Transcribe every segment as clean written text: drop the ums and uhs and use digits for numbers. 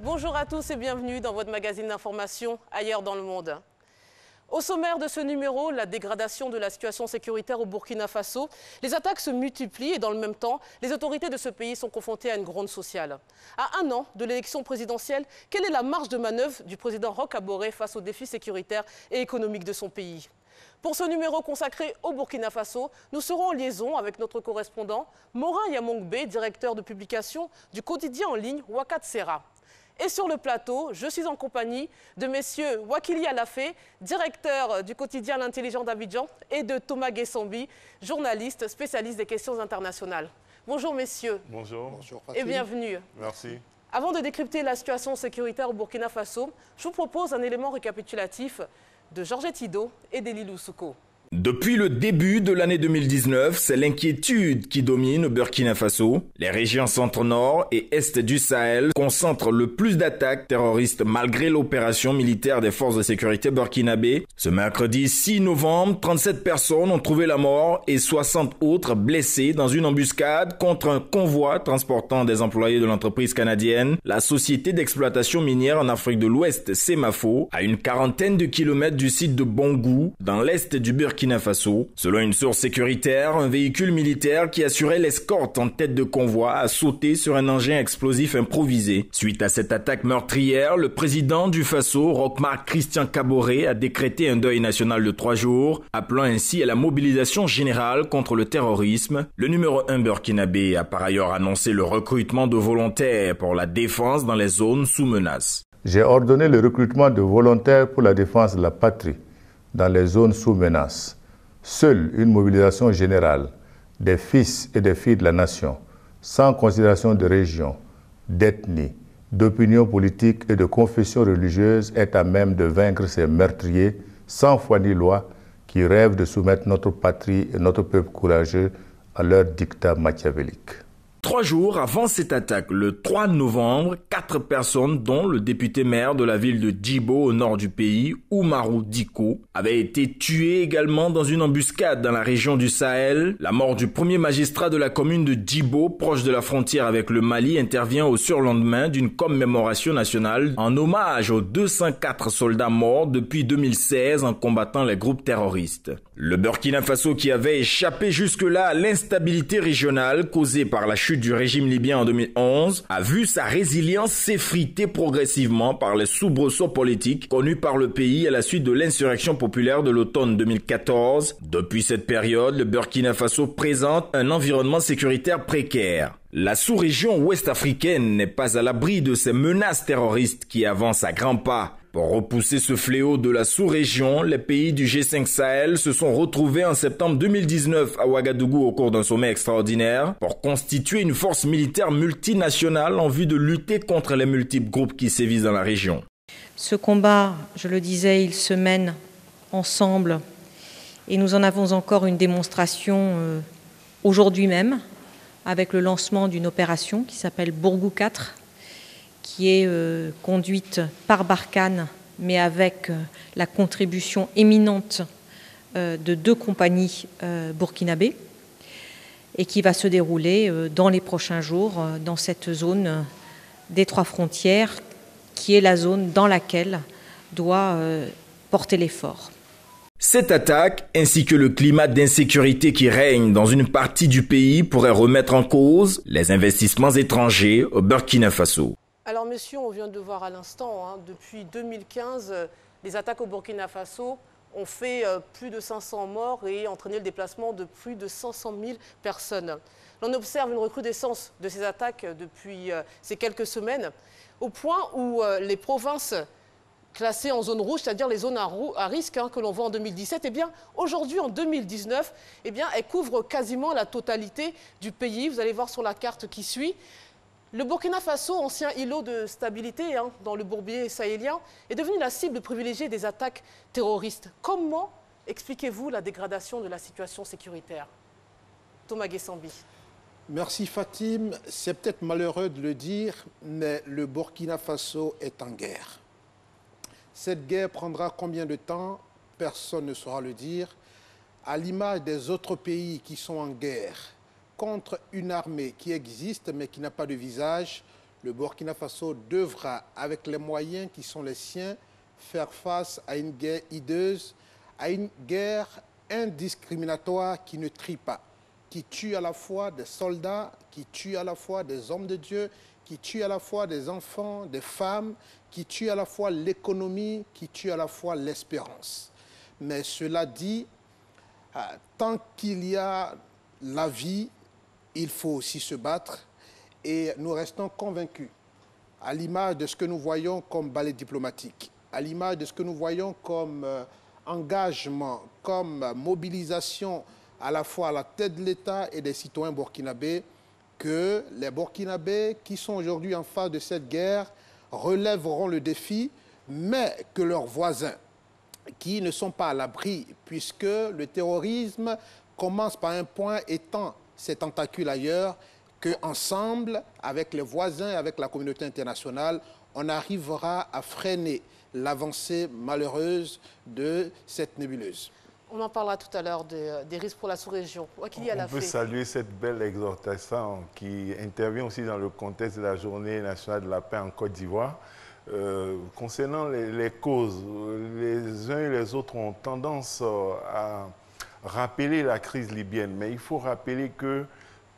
Bonjour à tous et bienvenue dans votre magazine d'information Ailleurs dans le monde. Au sommaire de ce numéro, la dégradation de la situation sécuritaire au Burkina Faso. Les attaques se multiplient et dans le même temps, les autorités de ce pays sont confrontées à une gronde sociale. À un an de l'élection présidentielle, quelle est la marge de manœuvre du président Roch Kaboré face aux défis sécuritaires et économiques de son pays? Pour ce numéro consacré au Burkina Faso, nous serons en liaison avec notre correspondant Morin Yamongbe, directeur de publication du quotidien en ligne Wakat Sera. Et sur le plateau, je suis en compagnie de messieurs Wakili Alafé, directeur du quotidien L'Intelligent d'Abidjan, et de Thomas Guessambi, journaliste spécialiste des questions internationales. Bonjour messieurs. Bonjour. Bonjour et bienvenue. Merci. Avant de décrypter la situation sécuritaire au Burkina Faso, je vous propose un élément récapitulatif de Georgette Ido et d'Elilou Souko. Depuis le début de l'année 2019, c'est l'inquiétude qui domine au Burkina Faso. Les régions centre-nord et est du Sahel concentrent le plus d'attaques terroristes malgré l'opération militaire des forces de sécurité burkinabé. Ce mercredi 6 novembre, 37 personnes ont trouvé la mort et 60 autres blessées dans une embuscade contre un convoi transportant des employés de l'entreprise canadienne, la société d'exploitation minière en Afrique de l'Ouest, Semafo, à une quarantaine de kilomètres du site de Bangou, dans l'est du Burkina Faso. Selon une source sécuritaire, un véhicule militaire qui assurait l'escorte en tête de convoi a sauté sur un engin explosif improvisé. Suite à cette attaque meurtrière, le président du Faso, Roch-Marc Christian Kaboré, a décrété un deuil national de 3 jours, appelant ainsi à la mobilisation générale contre le terrorisme. Le numéro 1 burkinabé a par ailleurs annoncé le recrutement de volontaires pour la défense dans les zones sous menace. J'ai ordonné le recrutement de volontaires pour la défense de la patrie dans les zones sous menace. Seule une mobilisation générale des fils et des filles de la nation, sans considération de région, d'ethnie, d'opinion politique et de confession religieuse, est à même de vaincre ces meurtriers sans foi ni loi qui rêvent de soumettre notre patrie et notre peuple courageux à leur dictat machiavélique. 3 jours avant cette attaque, le 3 novembre, 4 personnes, dont le député maire de la ville de Djibo au nord du pays, Oumarou Diko, avaient été tuées également dans une embuscade dans la région du Sahel. La mort du premier magistrat de la commune de Djibo, proche de la frontière avec le Mali, intervient au surlendemain d'une commémoration nationale en hommage aux 204 soldats morts depuis 2016 en combattant les groupes terroristes. Le Burkina Faso, qui avait échappé jusque-là à l'instabilité régionale causée par la chute du régime libyen en 2011, a vu sa résilience s'effriter progressivement par les soubresauts politiques connus par le pays à la suite de l'insurrection populaire de l'automne 2014. Depuis cette période, le Burkina Faso présente un environnement sécuritaire précaire. La sous-région ouest-africaine n'est pas à l'abri de ces menaces terroristes qui avancent à grands pas. Pour repousser ce fléau de la sous-région, les pays du G5 Sahel se sont retrouvés en septembre 2019 à Ouagadougou au cours d'un sommet extraordinaire pour constituer une force militaire multinationale en vue de lutter contre les multiples groupes qui sévissent dans la région. Ce combat, je le disais, il se mène ensemble et nous en avons encore une démonstration aujourd'hui même avec le lancement d'une opération qui s'appelle Bourgou 4, qui est conduite par Barkhane, mais avec la contribution éminente de 2 compagnies burkinabées, et qui va se dérouler dans les prochains jours dans cette zone des 3 frontières, qui est la zone dans laquelle doit porter l'effort. Cette attaque, ainsi que le climat d'insécurité qui règne dans une partie du pays, pourrait remettre en cause les investissements étrangers au Burkina Faso. Alors messieurs, on vient de voir à l'instant, depuis 2015, les attaques au Burkina Faso ont fait plus de 500 morts et entraîné le déplacement de plus de 500 000 personnes. On observe une recrudescence de ces attaques depuis ces quelques semaines, au point où les provinces classées en zone rouge, c'est-à-dire les zones à risque que l'on voit en 2017, aujourd'hui en 2019, elles couvrent quasiment la totalité du pays. Vous allez voir sur la carte qui suit. Le Burkina Faso, ancien îlot de stabilité dans le bourbier sahélien, est devenu la cible privilégiée des attaques terroristes. Comment expliquez-vous la dégradation de la situation sécuritaire? Thomas Guessambi. Merci Fatim. C'est peut-être malheureux de le dire, mais le Burkina Faso est en guerre. Cette guerre prendra combien de temps? Personne ne saura le dire. À l'image des autres pays qui sont en guerre contre une armée qui existe mais qui n'a pas de visage, le Burkina Faso devra, avec les moyens qui sont les siens, faire face à une guerre hideuse, à une guerre indiscriminatoire qui ne trie pas, qui tue à la fois des soldats, qui tue à la fois des hommes de Dieu, qui tue à la fois des enfants, des femmes, qui tue à la fois l'économie, qui tue à la fois l'espérance. Mais cela dit, tant qu'il y a la vie, il faut aussi se battre et nous restons convaincus, à l'image de ce que nous voyons comme balai diplomatique, à l'image de ce que nous voyons comme engagement, comme mobilisation à la fois à la tête de l'État et des citoyens burkinabés, que les Burkinabés qui sont aujourd'hui en face de cette guerre relèveront le défi, mais que leurs voisins, qui ne sont pas à l'abri, puisque le terrorisme commence par un point étend ses tentacules ailleurs, qu'ensemble, avec les voisins et avec la communauté internationale, on arrivera à freiner l'avancée malheureuse de cette nébuleuse. On en parlera tout à l'heure des risques pour la sous-région. On peut saluer cette belle exhortation qui intervient aussi dans le contexte de la Journée nationale de la paix en Côte d'Ivoire. Concernant les causes, les uns et les autres ont tendance à rappeler la crise libyenne, mais il faut rappeler que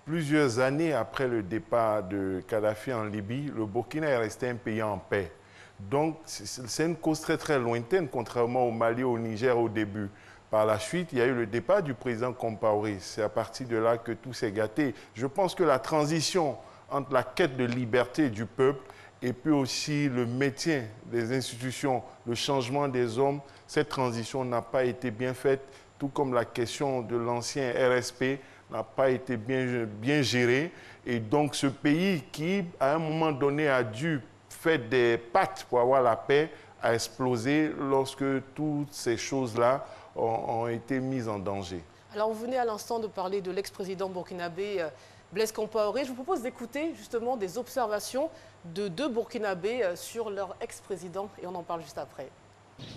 plusieurs années après le départ de Kadhafi en Libye, le Burkina est resté un pays en paix. Donc c'est une cause très très lointaine, contrairement au Mali, au Niger au début. Par la suite, il y a eu le départ du président Compaoré. C'est à partir de là que tout s'est gâté. Je pense que la transition entre la quête de liberté du peuple et puis aussi le maintien des institutions, le changement des hommes, cette transition n'a pas été bien faite, tout comme la question de l'ancien RSP n'a pas été bien gérée. Et donc ce pays qui, à un moment donné, a dû faire des pactes pour avoir la paix, a explosé lorsque toutes ces choses-là ont été mises en danger. Alors, vous venez à l'instant de parler de l'ex-président burkinabé Blaise Compaoré. Je vous propose d'écouter justement des observations de deux burkinabés sur leur ex-président et on en parle juste après.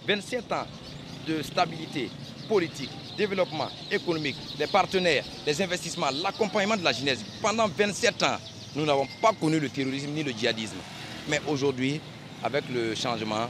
27 ans de stabilité politique, développement économique, des partenaires, des investissements, l'accompagnement de la jeunesse. Pendant 27 ans, nous n'avons pas connu le terrorisme ni le djihadisme. Mais aujourd'hui, avec le changement,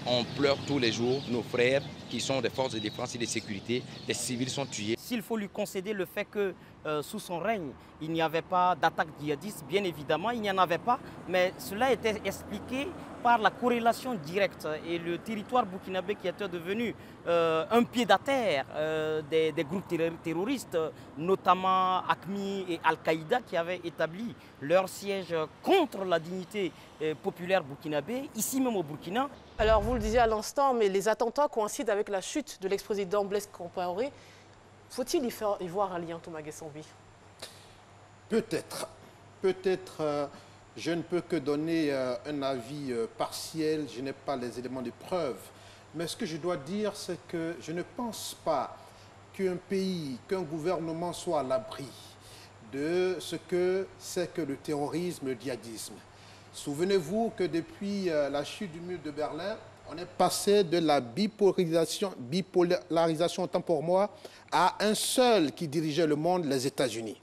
on pleure tous les jours nos frères qui sont des forces de défense et de sécurité. Les civils sont tués. S'il faut lui concéder le fait que sous son règne, il n'y avait pas d'attaque djihadiste, bien évidemment, il n'y en avait pas, mais cela était expliqué par la corrélation directe et le territoire burkinabé qui était devenu un pied-à-terre des groupes terroristes, notamment AQMI et Al-Qaïda qui avaient établi leur siège contre la dignité populaire burkinabé, ici même au Burkina. Alors vous le disiez à l'instant, mais les attentats coïncident avec la chute de l'ex-président Blaise Compaoré. Faut-il y voir un lien, Thomas Guessambi? Peut-être. Peut-être, je ne peux que donner un avis partiel, je n'ai pas les éléments de preuve. Mais ce que je dois dire, c'est que je ne pense pas qu'un pays, qu'un gouvernement soit à l'abri de ce que c'est que le terrorisme, le djihadisme. Souvenez-vous que depuis la chute du mur de Berlin, on est passé de la bipolarisation, autant pour moi, à un seul qui dirigeait le monde, les États-Unis.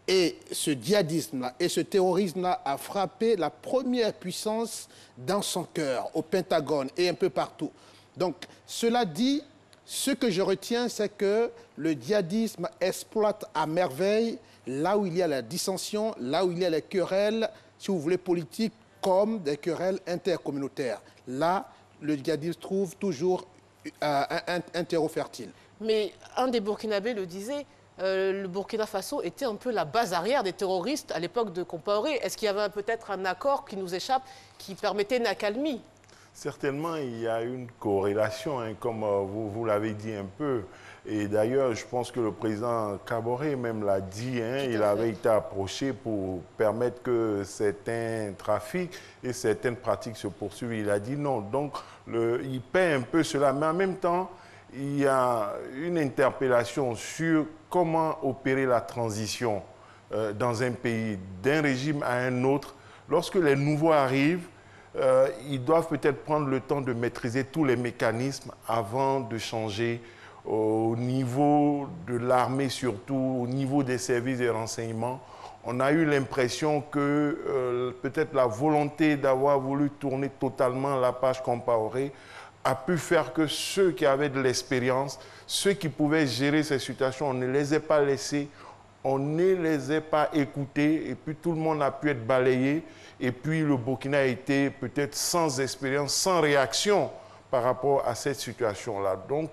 Et ce djihadisme-là et ce terrorisme-là a frappé la première puissance dans son cœur, au Pentagone et un peu partout. Donc, cela dit, ce que je retiens, c'est que le djihadisme exploite à merveille là où il y a la dissension, là où il y a les querelles, si vous voulez, politiques, comme des querelles intercommunautaires. Là, le djihadisme trouve toujours un terreau fertile. Mais un des Burkinabés le disait, le Burkina Faso était un peu la base arrière des terroristes à l'époque de Compaoré. Est-ce qu'il y avait peut-être un accord qui nous échappe, qui permettait une accalmie? Certainement, il y a une corrélation, hein, comme vous l'avez dit un peu. Et d'ailleurs, je pense que le président Kaboré même l'a dit, hein, il avait été approché pour permettre que certains trafics et certaines pratiques se poursuivent. Il a dit non. Donc, il paie un peu cela. Mais en même temps, il y a une interpellation sur comment opérer la transition dans un pays, d'un régime à un autre. Lorsque les nouveaux arrivent, ils doivent peut-être prendre le temps de maîtriser tous les mécanismes avant de changer au niveau de l'armée, surtout au niveau des services de renseignement. On a eu l'impression que peut-être la volonté d'avoir voulu tourner totalement la page Compaoré a pu faire que ceux qui avaient de l'expérience, ceux qui pouvaient gérer ces situations, on ne les ait pas laissés, on ne les ait pas écoutés, et puis tout le monde a pu être balayé, et puis le Burkina a été peut-être sans expérience, sans réaction par rapport à cette situation-là. Donc,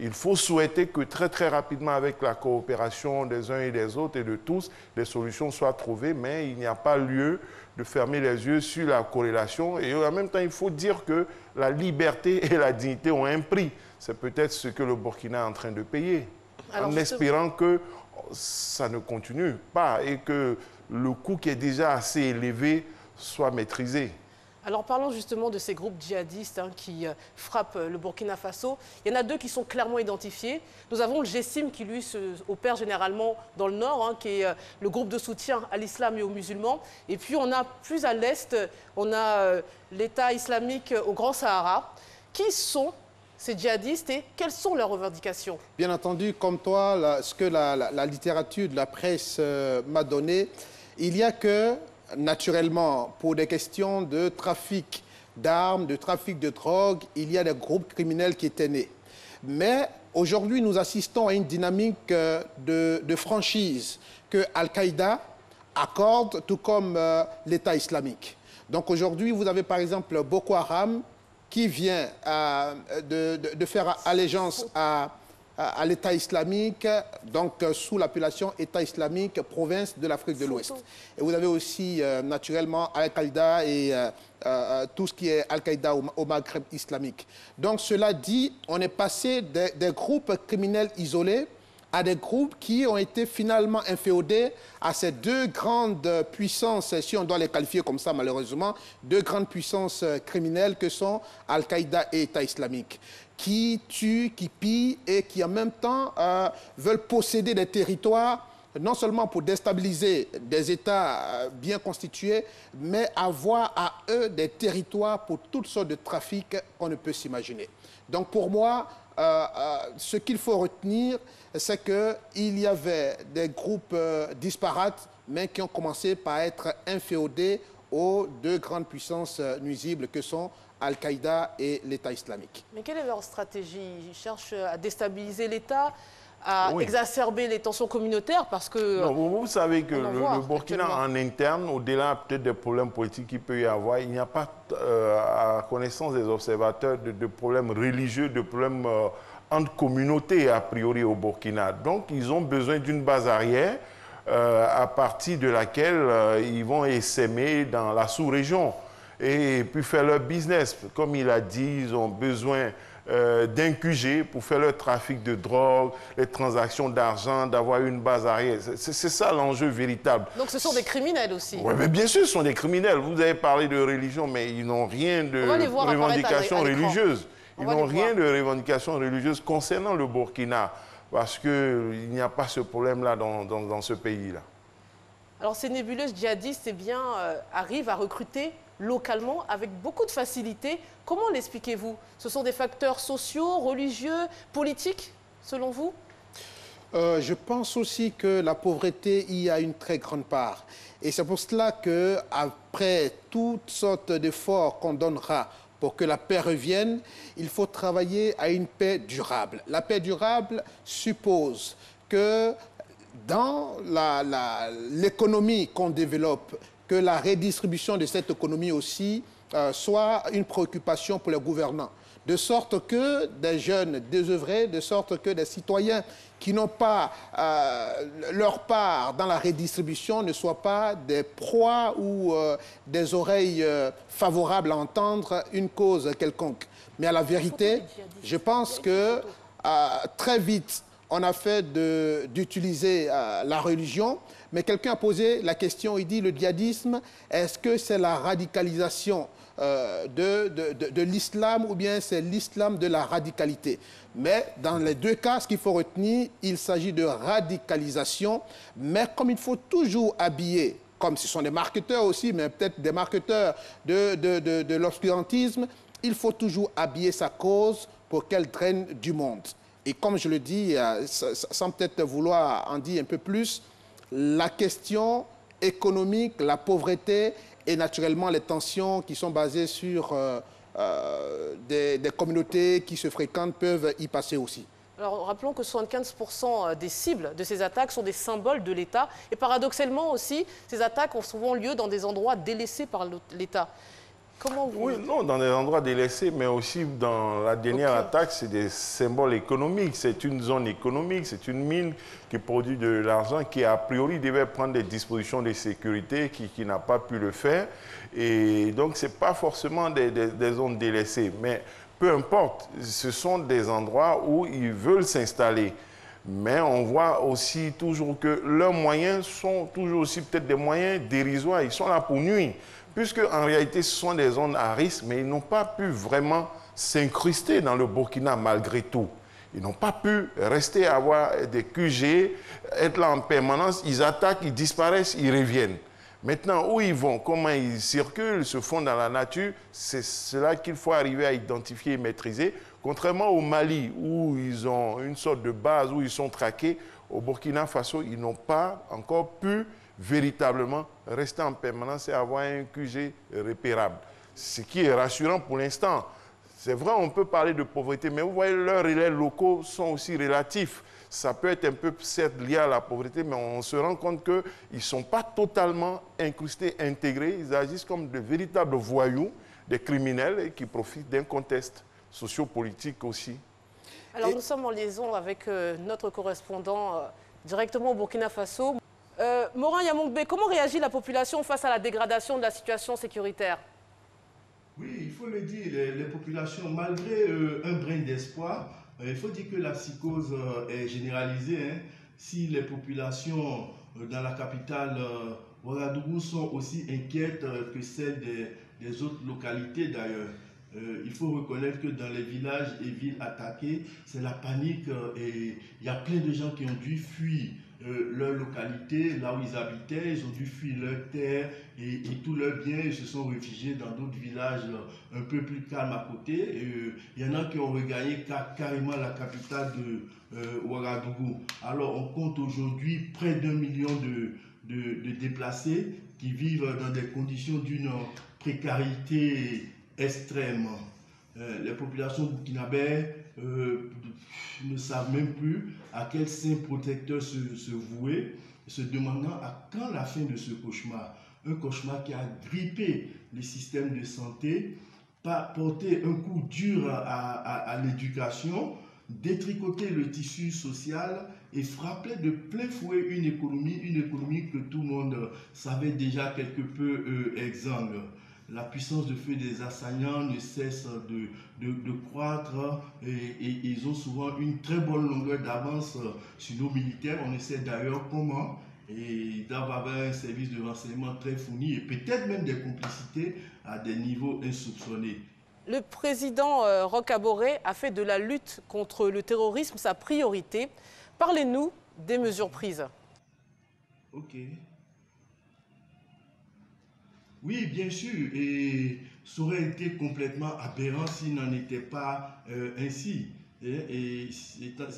il faut souhaiter que très rapidement, avec la coopération des uns et des autres et de tous, des solutions soient trouvées, mais il n'y a pas lieu de fermer les yeux sur la corrélation. Et en même temps, il faut dire que la liberté et la dignité ont un prix. C'est peut-être ce que le Burkina est en train de payer, en espérant que ça ne continue pas et que le coût qui est déjà assez élevé soit maîtrisé. Alors parlons justement de ces groupes djihadistes qui frappent le Burkina Faso. Il y en a deux qui sont clairement identifiés. Nous avons le GESIM qui lui opère généralement dans le nord, qui est le groupe de soutien à l'islam et aux musulmans. Et puis on a plus à l'est, on a l'État islamique au Grand Sahara. Qui sont ces djihadistes et quelles sont leurs revendications? Bien entendu, comme toi, ce que la littérature de la presse m'a donné, il y a que, naturellement, pour des questions de trafic d'armes, de trafic de drogue, il y a des groupes criminels qui étaient nés. Mais aujourd'hui, nous assistons à une dynamique de franchise que Al-Qaïda accorde, tout comme l'État islamique. Donc aujourd'hui, vous avez par exemple Boko Haram qui vient de faire allégeance à l'État islamique, donc sous l'appellation État islamique, province de l'Afrique de l'Ouest. Et vous avez aussi naturellement Al-Qaïda et tout ce qui est Al-Qaïda au Maghreb islamique. Donc cela dit, on est passé des groupes criminels isolés à des groupes qui ont été finalement inféodés à ces deux grandes puissances, si on doit les qualifier comme ça malheureusement, deux grandes puissances criminelles que sont Al-Qaïda et État islamique, qui tuent, qui pillent et qui en même temps veulent posséder des territoires, non seulement pour déstabiliser des États bien constitués, mais avoir à eux des territoires pour toutes sortes de trafics qu'on ne peut s'imaginer. Donc pour moi, ce qu'il faut retenir, c'est qu'il y avait des groupes disparates, mais qui ont commencé par être inféodés aux deux grandes puissances nuisibles que sont Al-Qaïda et l'État islamique. Mais quelle est leur stratégie? Ils cherchent à déstabiliser l'État, à exacerber les tensions communautaires parce que... Non, vous savez que le Burkina en interne, au-delà peut-être des problèmes politiques qu'il peut y avoir, il n'y a pas, à connaissance des observateurs, de problèmes religieux, de problèmes entre communautés a priori au Burkina. Donc ils ont besoin d'une base arrière à partir de laquelle ils vont essaimer dans la sous-région et puis faire leur business. Comme il a dit, ils ont besoin d'un QG pour faire leur trafic de drogue, les transactions d'argent, d'avoir une base arrière. C'est ça l'enjeu véritable. Donc ce sont des criminels aussi? Oui, mais bien sûr, ce sont des criminels. Vous avez parlé de religion, mais ils n'ont rien de revendication religieuse. Ils n'ont rien de revendication religieuse concernant le Burkina, parce qu'il n'y a pas ce problème-là dans ce pays-là. Alors ces nébuleuses djihadistes arrivent à recruter localement avec beaucoup de facilité. Comment l'expliquez-vous? Ce sont des facteurs sociaux, religieux, politiques, selon vous? Je pense aussi que la pauvreté y a une très grande part. Et c'est pour cela qu'après toutes sortes d'efforts qu'on donnera pour que la paix revienne, il faut travailler à une paix durable. La paix durable suppose que dans l'économie qu'on développe, que la redistribution de cette économie aussi soit une préoccupation pour les gouvernants. De sorte que des jeunes désœuvrés, de sorte que des citoyens qui n'ont pas leur part dans la redistribution ne soient pas des proies ou des oreilles favorables à entendre une cause quelconque. Mais à la vérité, je pense que très vite, on a fait d'utiliser la religion, mais quelqu'un a posé la question, il dit le djihadisme, est-ce que c'est la radicalisation de l'islam ou bien c'est l'islam de la radicalité? Mais dans les deux cas, ce qu'il faut retenir, il s'agit de radicalisation, mais comme il faut toujours habiller comme ce sont des marketeurs aussi, mais peut-être des marketeurs de l'obscurantisme, il faut toujours habiller sa cause pour qu'elle draine du monde. Et comme je le dis, sans peut-être vouloir en dire un peu plus, la question économique, la pauvreté et naturellement les tensions qui sont basées sur des communautés qui se fréquentent peuvent y passer aussi. Alors, rappelons que 75% des cibles de ces attaques sont des symboles de l'État. Et paradoxalement aussi, ces attaques ont souvent lieu dans des endroits délaissés par l'État. Comment vous... Oui, non, dans des endroits délaissés, mais aussi dans la dernière attaque, c'est des symboles économiques. C'est une zone économique, c'est une mine qui produit de l'argent, qui a priori devait prendre des dispositions de sécurité, qui n'a pas pu le faire. Et donc, ce n'est pas forcément des zones délaissées. Mais peu importe, ce sont des endroits où ils veulent s'installer. Mais on voit aussi toujours que leurs moyens sont toujours aussi peut-être des moyens dérisoires. Ils sont là pour nuire. Puisque en réalité, ce sont des zones à risque, mais ils n'ont pas pu vraiment s'incruster dans le Burkina malgré tout. Ils n'ont pas pu rester avoir des QG, être là en permanence. Ils attaquent, ils disparaissent, ils reviennent. Maintenant, où ils vont, comment ils circulent, se font dans la nature, c'est cela qu'il faut arriver à identifier et maîtriser. Contrairement au Mali, où ils ont une sorte de base, où ils sont traqués, au Burkina Faso, ils n'ont pas encore pu véritablement rester en permanence et avoir un QG repérable. Ce qui est rassurant pour l'instant. C'est vrai, on peut parler de pauvreté, mais vous voyez, leurs relais locaux sont aussi relatifs. Ça peut être un peu, certes, lié à la pauvreté, mais on se rend compte qu'ils ne sont pas totalement incrustés, intégrés. Ils agissent comme de véritables voyous, des criminels qui profitent d'un contexte sociopolitique aussi. Alors, nous sommes en liaison avec notre correspondant directement au Burkina Faso. Morin Yamongbe, comment réagit la population face à la dégradation de la situation sécuritaire? Oui, il faut le dire, les populations, malgré un brin d'espoir, il faut dire que la psychose est généralisée. Hein. Si les populations dans la capitale Ouagadougou sont aussi inquiètes que celles des autres localités d'ailleurs. Il faut reconnaître que dans les villages et villes attaquées, c'est la panique et il y a plein de gens qui ont dû fuir leur localité, là où ils habitaient, ils ont dû fuir leur terre et tous leurs biens, ils se sont réfugiés dans d'autres villages un peu plus calmes à côté. Il y en a qui ont regagné carrément la capitale de Ouagadougou. Alors on compte aujourd'hui près d'1 million de déplacés qui vivent dans des conditions d'une précarité extrême. Les populations burkinabès ne savent même plus à quel saint protecteur se vouer, se demandant à quand la fin de ce cauchemar. Un cauchemar qui a grippé les systèmes de santé, porté un coup dur à l'éducation, détricoté le tissu social et frappé de plein fouet une économie que tout le monde savait déjà quelque peu exsangue. La puissance de feu des assaillants ne cesse de croître et ils ont souvent une très bonne longueur d'avance sur nos militaires. On essaie d'ailleurs comment, et ils doivent avoir un service de renseignement très fourni et peut-être même des complicités à des niveaux insoupçonnés. Le président Roch Kaboré a fait de la lutte contre le terrorisme sa priorité. Parlez-nous des mesures prises. Ok. Oui, bien sûr, et ça aurait été complètement aberrant s'il n'en était pas ainsi. Et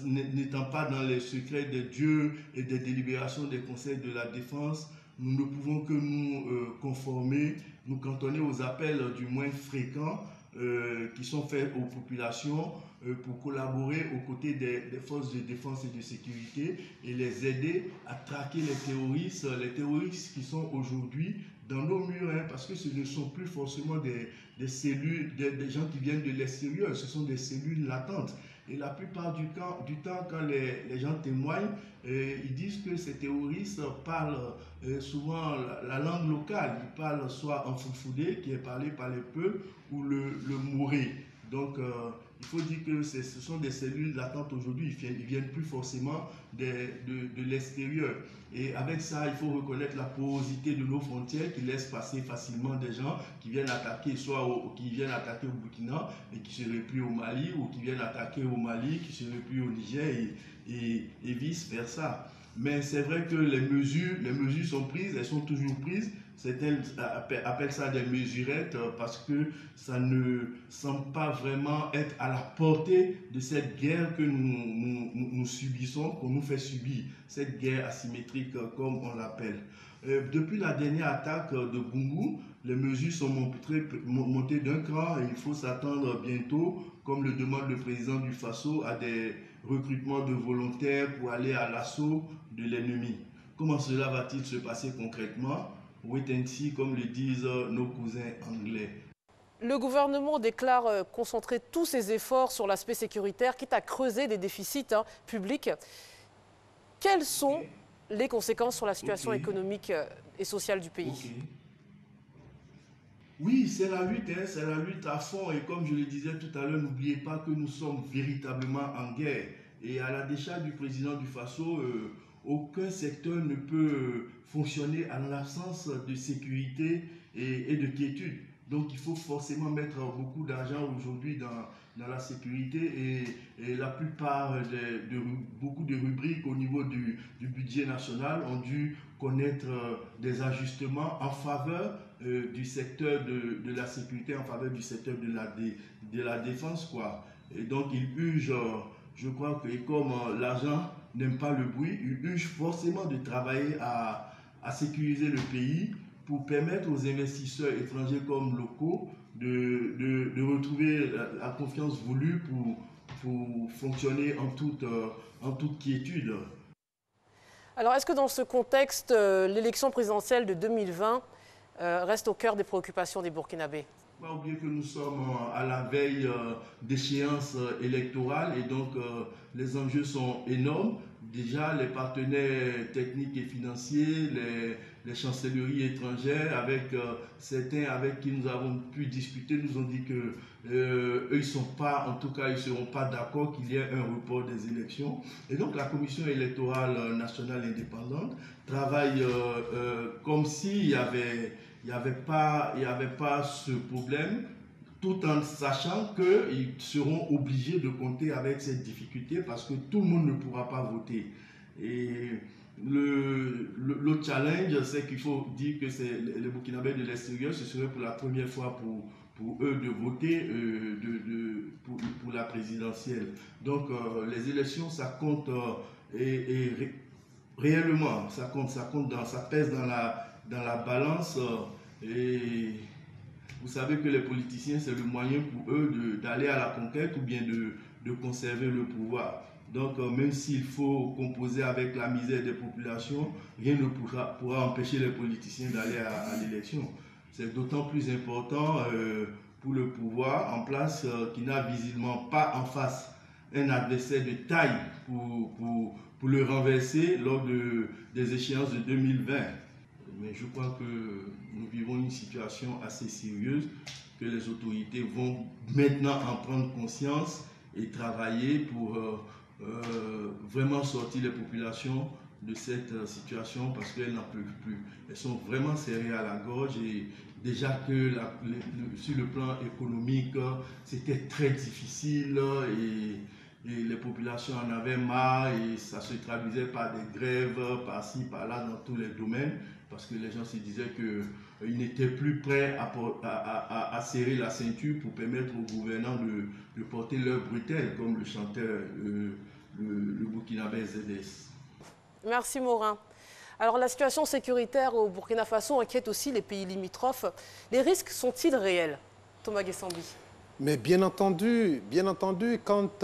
n'étant pas dans les secrets de Dieu et des délibérations des conseils de la défense, nous ne pouvons que nous conformer, nous cantonner aux appels du moins fréquents qui sont faits aux populations pour collaborer aux côtés des forces de défense et de sécurité et les aider à traquer les terroristes qui sont aujourd'hui dans nos murs, hein, parce que ce ne sont plus forcément des cellules, des gens qui viennent de l'extérieur, ce sont des cellules latentes. Et la plupart du temps, quand les gens témoignent, ils disent que ces terroristes parlent souvent la langue locale. Ils parlent soit en foufoude, qui est parlé par les peuples, ou le mouré. Donc, il faut dire que ce sont des cellules latentes aujourd'hui, ils ne viennent plus forcément de l'extérieur. Et avec ça, il faut reconnaître la porosité de nos frontières qui laisse passer facilement des gens qui viennent attaquer, qui viennent attaquer au Burkina et qui se replient au Mali, ou qui viennent attaquer au Mali, qui se replient au Niger et vice-versa. Mais c'est vrai que les mesures sont prises, elles sont toujours prises. Certains appellent ça des mesurettes parce que ça ne semble pas vraiment être à la portée de cette guerre que nous subissons, qu'on nous fait subir, cette guerre asymétrique comme on l'appelle. Depuis la dernière attaque de Bungu, les mesures sont montées d'un cran et il faut s'attendre bientôt, comme le demande le président du Faso, à des recrutements de volontaires pour aller à l'assaut de l'ennemi. Comment cela va-t-il se passer concrètement? Wait and see, comme le disent nos cousins anglais. Le gouvernement déclare concentrer tous ses efforts sur l'aspect sécuritaire, quitte à creuser des déficits publics. Quelles sont les conséquences sur la situation économique et sociale du pays? Oui, c'est la lutte à fond. Et comme je le disais tout à l'heure, n'oubliez pas que nous sommes véritablement en guerre. Et à la décharge du président du Faso, aucun secteur ne peut fonctionner en l'absence de sécurité et de quiétude. Donc il faut forcément mettre beaucoup d'argent aujourd'hui dans la sécurité et la plupart beaucoup de rubriques au niveau du budget national ont dû connaître des ajustements en faveur du secteur de la sécurité, en faveur du secteur de la défense, quoi. Et donc il urge, je crois que comme l'argent n'aime pas le bruit, il urge forcément de travailler à sécuriser le pays pour permettre aux investisseurs étrangers comme locaux de retrouver la confiance voulue pour fonctionner en toute quiétude. Alors, est-ce que dans ce contexte, l'élection présidentielle de 2020 reste au cœur des préoccupations des Burkinabés? Il ne faut pas oublier que nous sommes à la veille d'échéances électorales et donc les enjeux sont énormes. Déjà, les partenaires techniques et financiers, les chancelleries étrangères, avec certains avec qui nous avons pu discuter, nous ont dit que eux, ils sont pas, en tout cas, ils ne seront pas d'accord qu'il y ait un report des élections. Et donc, la Commission électorale nationale indépendante travaille comme s'il n'y avait pas ce problème, tout en sachant qu'ils seront obligés de compter avec cette difficulté parce que tout le monde ne pourra pas voter. Et le challenge, c'est qu'il faut dire que les Burkinabés de l'extérieur, ce serait pour la première fois pour eux de voter pour la présidentielle. Donc les élections, ça compte réellement, ça pèse dans la balance. Et vous savez que les politiciens, c'est le moyen pour eux d'aller à la conquête ou bien de conserver le pouvoir. Donc, même s'il faut composer avec la misère des populations, rien ne pourra empêcher les politiciens d'aller à l'élection. C'est d'autant plus important pour le pouvoir en place qui n'a visiblement pas en face un adversaire de taille pour le renverser lors des échéances de 2020. Mais je crois que nous vivons une situation assez sérieuse, que les autorités vont maintenant en prendre conscience et travailler pour vraiment sortir les populations de cette situation parce qu'elles n'en peuvent plus. Elles sont vraiment serrées à la gorge et déjà que sur le plan économique, c'était très difficile et les populations en avaient marre et ça se traduisait par des grèves par-ci, par-là dans tous les domaines parce que les gens se disaient qu'ils n'étaient plus prêts à serrer la ceinture pour permettre aux gouvernants de porter leur bretelle, comme le chantait le Burkinabé ZS. Merci Morin. Alors la situation sécuritaire au Burkina Faso inquiète aussi les pays limitrophes. Les risques sont-ils réels? Thomas Guessambi. Mais bien entendu, quand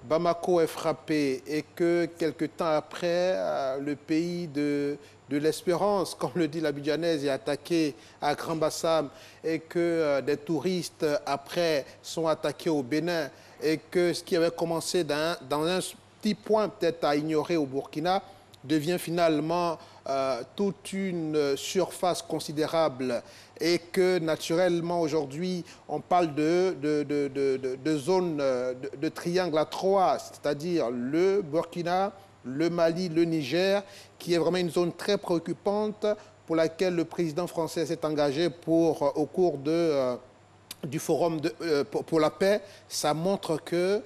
Bamako est frappé et que quelque temps après, le pays de l'espérance, comme le dit l'Abidjanaise, est attaqué à Grand Bassam et que des touristes après sont attaqués au Bénin et que ce qui avait commencé dans un petit point peut-être à ignorer au Burkina devient finalement toute une surface considérable et que naturellement aujourd'hui on parle de zone de triangle à 3, c'est-à-dire le Burkina, le Mali, le Niger, qui est vraiment une zone très préoccupante pour laquelle le président français s'est engagé au cours de du Forum pour la paix, ça montre que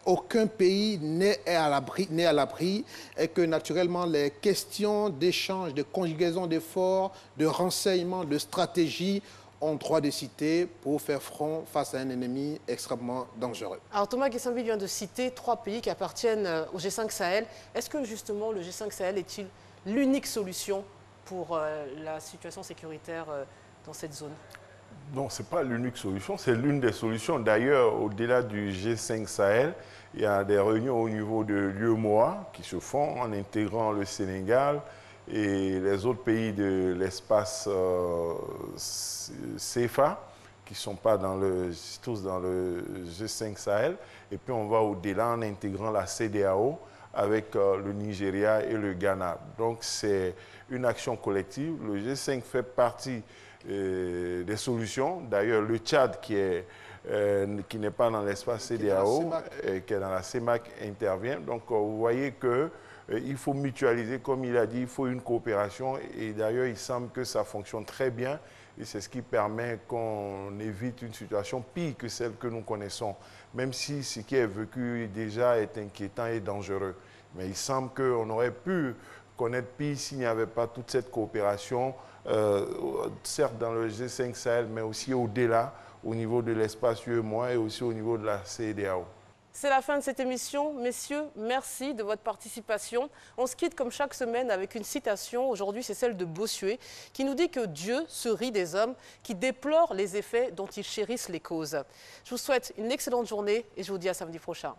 aucun pays n'est à l'abri et que naturellement les questions d'échange, de conjugaison d'efforts, de renseignements, de stratégie ont droit de citer pour faire front face à un ennemi extrêmement dangereux. Alors Thomas Guessambi vient de citer 3 pays qui appartiennent au G5 Sahel. Est-ce que justement le G5 Sahel est-il l'unique solution pour la situation sécuritaire dans cette zone? Non, ce n'est pas l'unique solution, c'est l'une des solutions. D'ailleurs, au-delà du G5 Sahel, il y a des réunions au niveau de l'UEMOA qui se font en intégrant le Sénégal et les autres pays de l'espace CFA qui ne sont pas tous dans le G5 Sahel. Et puis on va au-delà en intégrant la CEDEAO avec le Nigeria et le Ghana. Donc c'est une action collective. Le G5 fait partie des solutions. D'ailleurs, le Tchad, qui n'est pas dans l'espace CEDEAO, qui est dans la CEMAC, intervient. Donc, vous voyez qu'il faut mutualiser, comme il a dit, il faut une coopération. Et d'ailleurs, il semble que ça fonctionne très bien. Et c'est ce qui permet qu'on évite une situation pire que celle que nous connaissons. Même si ce qui est vécu déjà est inquiétant et dangereux. Mais il semble qu'on aurait pu connaître pire s'il n'y avait pas toute cette coopération, certes dans le G5 Sahel, mais aussi au-delà, au niveau de l'espace UEMOA et aussi au niveau de la CEDEAO. C'est la fin de cette émission. Messieurs, merci de votre participation. On se quitte comme chaque semaine avec une citation. Aujourd'hui, c'est celle de Bossuet qui nous dit que Dieu se rit des hommes qui déplorent les effets dont ils chérissent les causes. Je vous souhaite une excellente journée et je vous dis à samedi prochain.